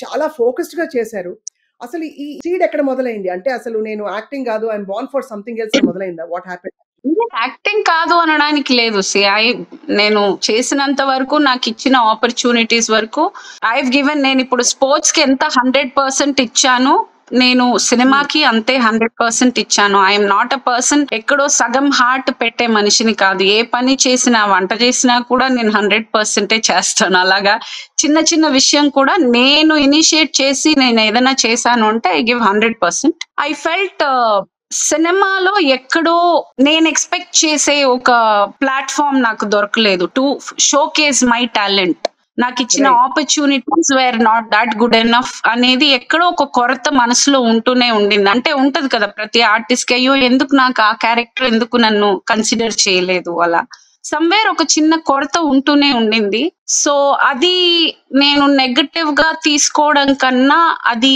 చాలా ఫోకస్డ్‌గా చేశారు. అసలు ఈ సీడ్ ఎక్కడ మొదలైంది? అంటే అసలు నేను యాక్టింగ్ గాదు, I am Born for something else అని మొదలైందా? What happened? యాక్టింగ్ కాదు అనడానికి లేదు. నేను చేసినంత వరకు నాకిచ్చిన ఆపర్చునిటీస్ వరకు నేనిప్పుడు స్పోర్ట్స్‌కి ఎంత 100% ఇచ్చానో, నేను హ్మ్. సినిమాకి అంతే 100% ఇచ్చాను. ఐఎమ్ నాట్ ఎ పర్సన్ ఎక్కడో సగం హార్ట్ పెట్టే మనిషిని కాదు. ఏ పని చేసినా, వంట చేసినా కూడా నేను 100% చేస్తాను. అలాగా చిన్న చిన్న విషయం కూడా నేను ఇనిషియేట్ చేసి నేనేదైనా చేశాను అంటే ఐ గివ్ 100%. ఐ ఫెల్ట్ సినిమాలో ఎక్కడో నేను ఎక్స్‌పెక్ట్ చేసే ఒక ప్లాట్‌ఫార్మ్ నాకు దొరకలేదు. To showcase my talent. నాకిచ్చిన right. Opportunities were not that good enough అనేది ఎక్కడో ఒక కొరత మనసులో ఉంటూనే ఉండింది. అంటే ఉంటది కదా! ప్రతి ఆర్టిస్ట్‌కి అయ్యో! ఎందుకు నాకు ఆ క్యారెక్టర్ ఎందుకు నన్ను కన్సిడర్ చేయలేదు అలా. సమ్‌వేర్ ఒక చిన్న కొరత ఉంటూనే ఉండింది. సో, అది నేను నెగెటివ్‌గా తీసుకోవడం కన్నా అది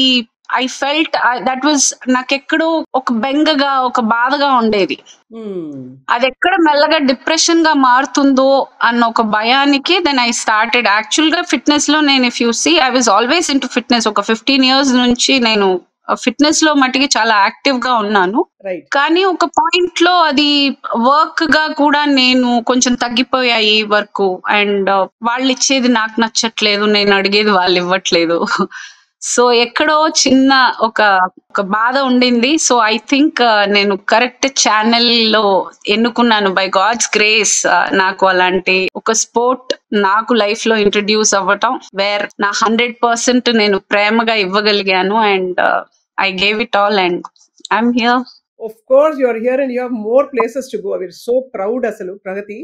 ఐ ఫెల్ట్ దట్ వాస్ నాకెక్కడో ఒక బెంగగా, ఒక బాధగా ఉండేది. హ్మ్. అదెక్కడ మెల్లగా డిప్రెషన్‌గా మారుతుందో అన్న ఒక భయానికి దెన్ ఐ స్టార్టెడ్. యాక్చువల్‌గా ఫిట్‌నెస్‌లో నేను if you see I was always into fitness. ఒక 15 ఇయర్స్ నుంచి నేను ఫిట్‌నెస్‌లో మటికి చాలా యాక్టివ్‌గా ఉన్నాను. రైట్. కానీ ఒక పాయింట్‌లో అది వర్క్‌గా కూడా నేను కొంచెం తగ్గిపోయాయి వర్కు. అండ్ వాళ్ళిచ్చేది నాకు నచ్చట్లేదు. నేను అడిగేది వాళ్ళివ్వట్లేదు. సో, ఎక్కడో చిన్న ఒక ఒక బాధ ఉండింది. సో, ఐ థింక్ నేను కరెక్ట్ ఛానెల్‌లో ఎన్నుకున్నాను బై గాడ్స్ గ్రేస్. నాకు అలాంటి ఒక స్పోర్ట్ నాకు లైఫ్‌లో ఇంట్రొడ్యూస్ అవ్వటం, వేర్ నా 100% నేను ప్రేమగా ఇవ్వగలిగాను. And I gave it all and I'm here. Of course you are here and you have more places to go. We are so proud అసలు ప్రగతి.